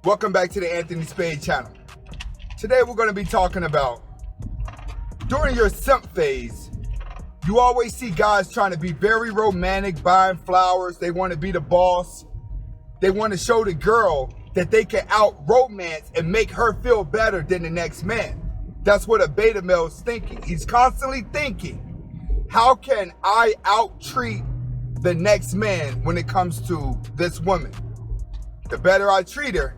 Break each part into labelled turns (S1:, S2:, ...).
S1: Welcome back to the Anthony Spade channel. Today we're going to be talking about, during your simp phase, you always see guys trying to be very romantic, buying flowers. They want to be the boss. They want to show the girl that they can out-romance and make her feel better than the next man. That's what a beta male is thinking. He's constantly thinking, how can I out-treat the next man when it comes to this woman? The better I treat her,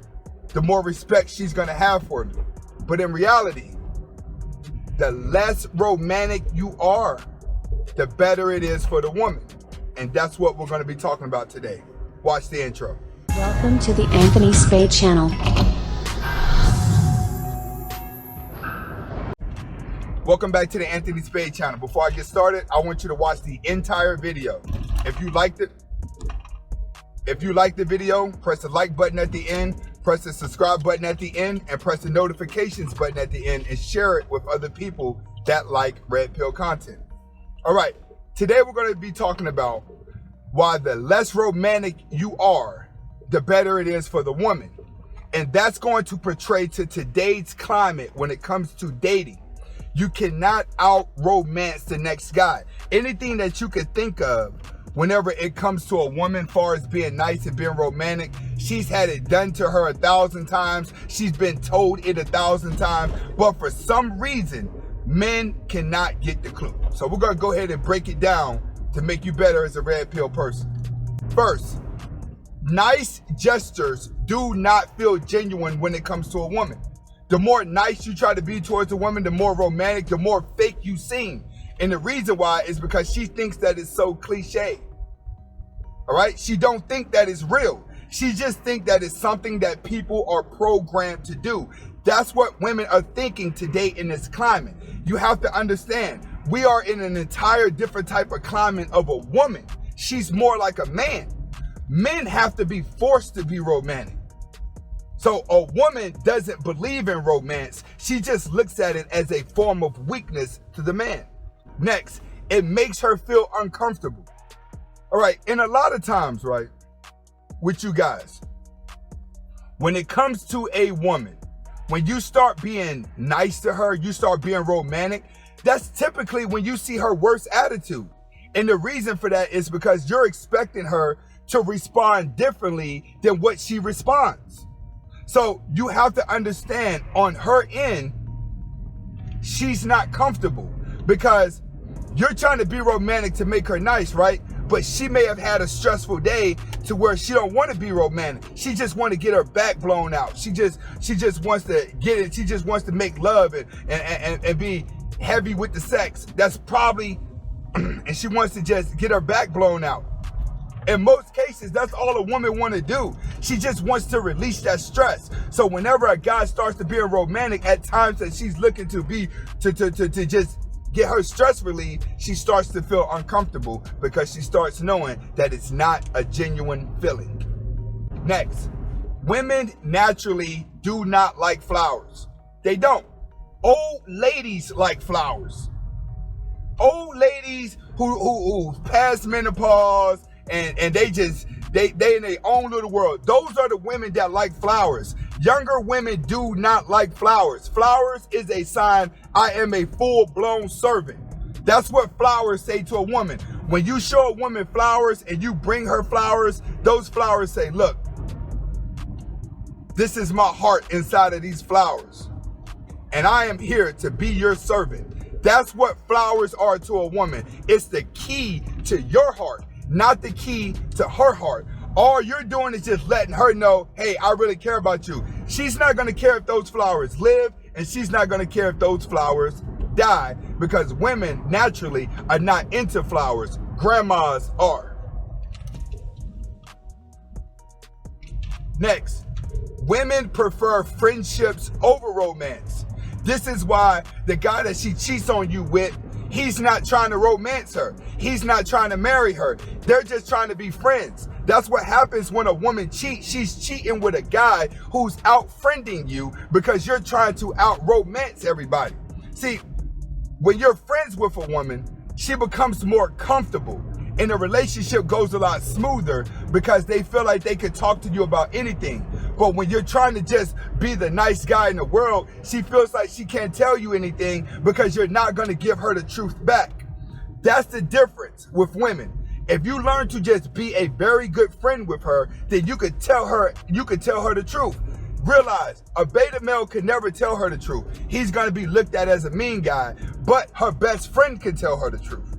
S1: the more respect she's gonna have for me. But in reality, the less romantic you are, the better it is for the woman. And that's what we're gonna be talking about today. Watch the intro.
S2: Welcome to the Anthony Spade channel.
S1: Welcome back to the Anthony Spade channel. Before I get started, I want you to watch the entire video. If you liked the video, press the like button at the end, press the subscribe button at the end, and press the notifications button at the end, and share it with other people that like red pill content. All right, today we're going to be talking about why the less romantic you are, the better it is for the woman. And that's going to portray to today's climate when it comes to dating. You cannot out-romance the next guy. Anything that you could think of whenever it comes to a woman, far as being nice and being romantic, she's had it done to her 1,000 times. She's been told it 1,000 times. But for some reason, men cannot get the clue. So we're going to go ahead and break it down to make you better as a red pill person. First, nice gestures do not feel genuine when it comes to a woman. The more nice you try to be towards a woman, the more romantic, the more fake you seem. And the reason why is because she thinks that it's so cliche. All right? She don't think that it's real. She just think that it's something that people are programmed to do. That's what women are thinking today in this climate. You have to understand, we are in an entire different type of climate of a woman. She's more like a man. Men have to be forced to be romantic. So a woman doesn't believe in romance. She just looks at it as a form of weakness to the man. Next, it makes her feel uncomfortable. All right, and a lot of times, right, with you guys, when it comes to a woman, when you start being nice to her, you start being romantic, that's typically when you see her worst attitude. And the reason for that is because you're expecting her to respond differently than what she responds. So you have to understand, on her end, she's not comfortable because you're trying to be romantic to make her nice, right? But she may have had a stressful day to where she don't want to be romantic. She just want to get her back blown out. She just wants to get it. She just wants to make love and be heavy with the sex. That's probably, and she wants to just get her back blown out. In most cases, that's all a woman want to do. She just wants to release that stress. So whenever a guy starts to be romantic, at times that she's looking to be, to just get her stress relieved, she starts to feel uncomfortable because she starts knowing that it's not a genuine feeling. Next, women naturally do not like flowers. They don't. Old ladies like flowers. Old ladies who past menopause, and they in their own little world. Those are the women that like flowers. Younger women do not like flowers. Flowers is a sign I am a full-blown servant. That's what flowers say to a woman. When you show a woman flowers and you bring her flowers, those flowers say, look, this is my heart inside of these flowers, and I am here to be your servant. That's what flowers are to a woman. It's the key to your heart, not the key to her heart. All you're doing is just letting her know, hey, I really care about you. She's not going to care if those flowers live, and she's not going to care if those flowers die, because women naturally are not into flowers. Grandmas are. Next, women prefer friendships over romance. This is why the guy that she cheats on you with, he's not trying to romance her. He's not trying to marry her. They're just trying to be friends. That's what happens when a woman cheats. She's cheating with a guy who's out friending you because you're trying to out romance everybody. See, when you're friends with a woman, she becomes more comfortable and the relationship goes a lot smoother because they feel like they can talk to you about anything. But when you're trying to just be the nice guy in the world, she feels like she can't tell you anything because you're not going to give her the truth back. That's the difference with women. If you learn to just be a very good friend with her, then you could tell her the truth. Realize a beta male can never tell her the truth. He's going to be looked at as a mean guy, but her best friend can tell her the truth.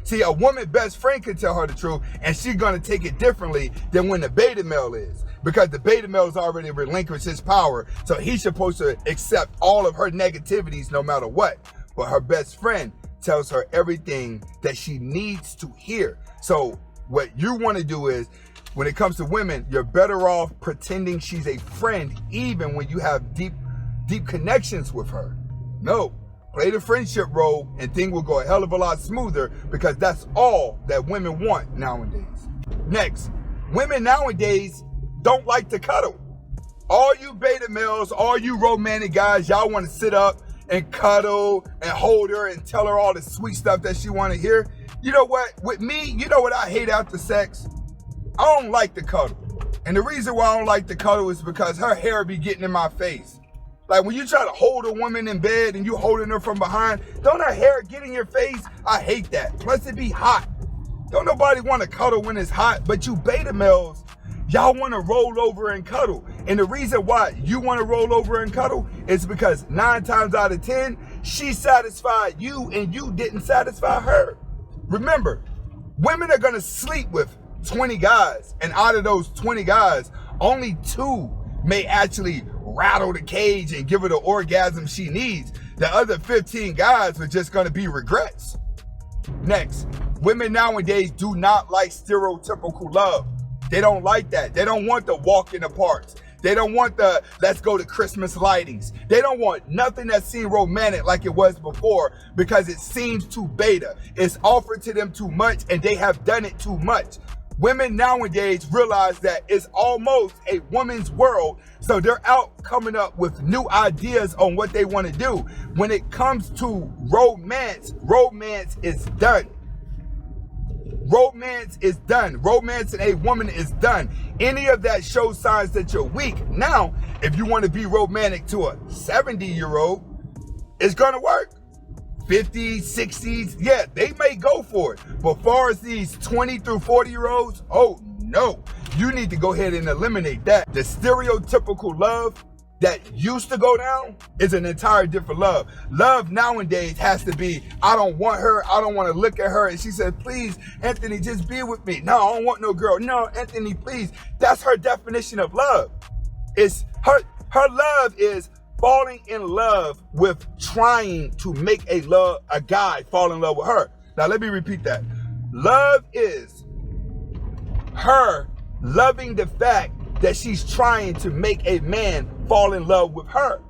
S1: See, a woman best friend can tell her the truth, and she's going to take it differently than when the beta male is, because the beta male has already relinquished his power, so he's supposed to accept all of her negativities no matter what. But her best friend tells her everything that she needs to hear. So what you want to do is, when it comes to women, you're better off pretending she's a friend even when you have deep connections with her. No. Play the friendship role and things will go a hell of a lot smoother, because that's all that women want nowadays. Next, women nowadays don't like to cuddle. All you beta males, all you romantic guys, y'all want to sit up and cuddle and hold her and tell her all the sweet stuff that she want to hear. You know what? With me, you know what I hate after sex? I don't like to cuddle. And the reason why I don't like to cuddle is because her hair be getting in my face. Like when you try to hold a woman in bed and you holding her from behind, don't her hair get in your face? I hate that. Plus it be hot. Don't nobody want to cuddle when it's hot, but you beta males, y'all want to roll over and cuddle. And the reason why you want to roll over and cuddle is because 9 times out of 10, she satisfied you and you didn't satisfy her. Remember, women are going to sleep with 20 guys, and out of those 20 guys, only 2 may actually rattle the cage and give her the orgasm she needs. The other 15 guys are just going to be regrets. Next, women nowadays do not like stereotypical love. They don't like that. They don't want the walk in the parks. They don't want the let's go to Christmas lightings. They don't want nothing that seemed romantic like it was before, because it seems too beta. It's offered to them too much and they have done it too much. Women nowadays realize that it's almost a woman's world, so they're out coming up with new ideas on what they want to do. When it comes to romance, romance is done. Romance is done. Romance in a woman is done. Any of that shows signs that you're weak. Now, if you want to be romantic to a 70-year-old, it's going to work. 50s, 60s, yeah, they may go for it. But far as these 20 through 40-year-olds, oh no, you need to go ahead and eliminate that. The stereotypical love that used to go down is an entire different love. Love nowadays has to be, I don't want her, I don't want to look at her. And she said, please, Anthony, just be with me. No, I don't want no girl. No, Anthony, please. That's her definition of love. It's her love is falling in love with trying to make a guy fall in love with her. Now let me repeat that. Love is her loving the fact that she's trying to make a man fall in love with her.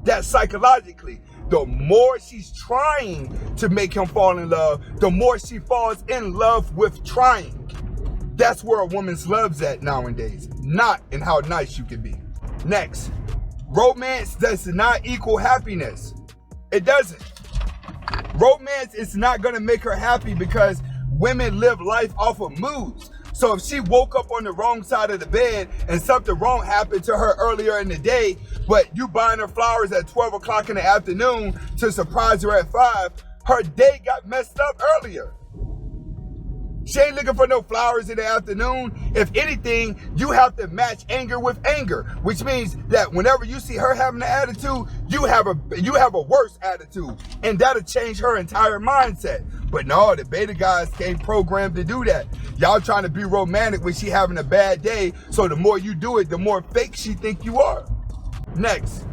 S1: That psychologically, the more she's trying to make him fall in love, the more she falls in love with trying. That's where a woman's love's at nowadays, not in how nice you can be. Next, romance does not equal happiness. It doesn't. Romance is not going to make her happy, because women live life off of moods. So if she woke up on the wrong side of the bed and something wrong happened to her earlier in the day, but you buying her flowers at 12 o'clock in the afternoon to surprise her at 5, her day got messed up earlier. She ain't looking for no flowers in the afternoon. If anything, you have to match anger with anger, which means that whenever you see her having an attitude, you have a worse attitude, and that'll change her entire mindset. But no, the beta guys ain't programmed to do that. Y'all trying to be romantic when she having a bad day, so the more you do it, the more fake she think you are. Next,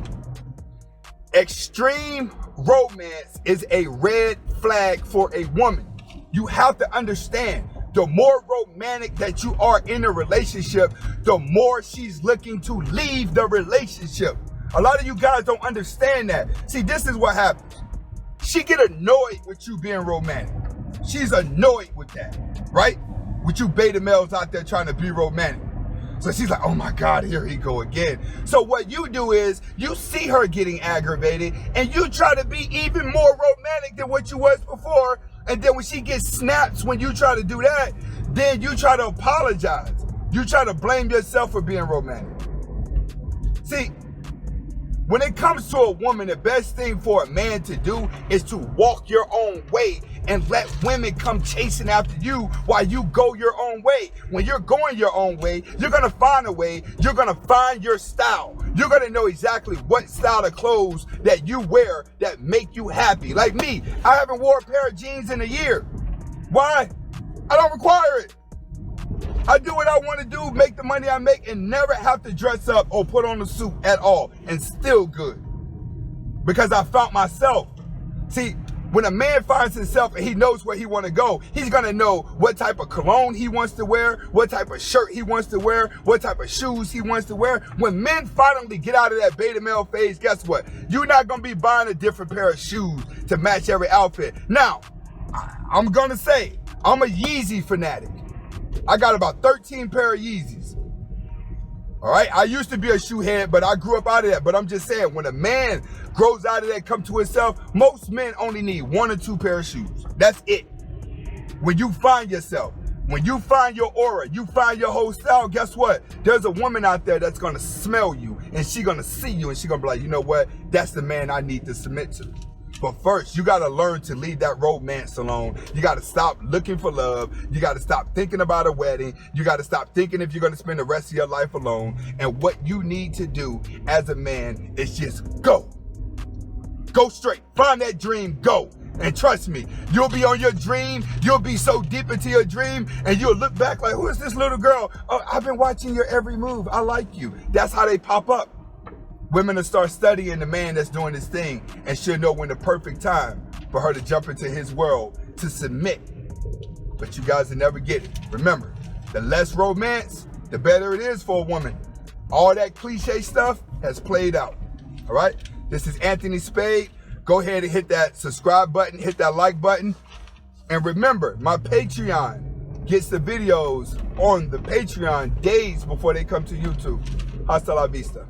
S1: extreme romance is a red flag for a woman. You have to understand, the more romantic that you are in a relationship, the more she's looking to leave the relationship. A lot of you guys don't understand that. See, this is what happens. She get annoyed with you being romantic. She's annoyed with that, right? With you beta males out there trying to be romantic. So she's like, oh my God, here he go again. So what you do is you see her getting aggravated and you try to be even more romantic than what you was before. And then when she gets snaps, when you try to do that, then you try to apologize. You try to blame yourself for being romantic. See, when it comes to a woman, the best thing for a man to do is to walk your own way and let women come chasing after you while you go your own way. When you're going your own way, you're gonna find a way, you're gonna find your style. You're gonna know exactly what style of clothes that you wear that make you happy. Like me, I haven't worn a pair of jeans in a year. Why? I don't require it. I do what I want to do, make the money I make, and never have to dress up or put on a suit at all, and still good. Because I found myself. See, when a man finds himself and he knows where he want to go, he's going to know what type of cologne he wants to wear, what type of shirt he wants to wear, what type of shoes he wants to wear. When men finally get out of that beta male phase, guess what? You're not going to be buying a different pair of shoes to match every outfit. Now, I'm going to say, I'm a Yeezy fanatic. I got about 13 pair of Yeezys. All right, I used to be a shoe head, but I grew up out of that. But I'm just saying, when a man grows out of that, come to himself, most men only need 1 or 2 pair of shoes. That's it. When you find yourself, when you find your aura, you find your whole style, guess what? There's a woman out there that's gonna smell you, and she's gonna see you, and she's gonna be like, you know what? That's the man I need to submit to. But first, you gotta learn to leave that romance alone. You gotta stop looking for love. You gotta stop thinking about a wedding. You gotta stop thinking if you're gonna spend the rest of your life alone. And what you need to do as a man is just go. Go straight. Find that dream, go. And trust me, you'll be on your dream. You'll be so deep into your dream, and you'll look back like, who is this little girl? Oh, I've been watching your every move. I like you. That's how they pop up. Women will start studying the man that's doing this thing, and she'll know when the perfect time for her to jump into his world, to submit. But you guys will never get it. Remember, the less romance, the better it is for a woman. All that cliche stuff has played out. All right? This is Anthony Spade. Go ahead and hit that subscribe button, hit that like button. And remember, my Patreon gets the videos on the Patreon days before they come to YouTube. Hasta la vista.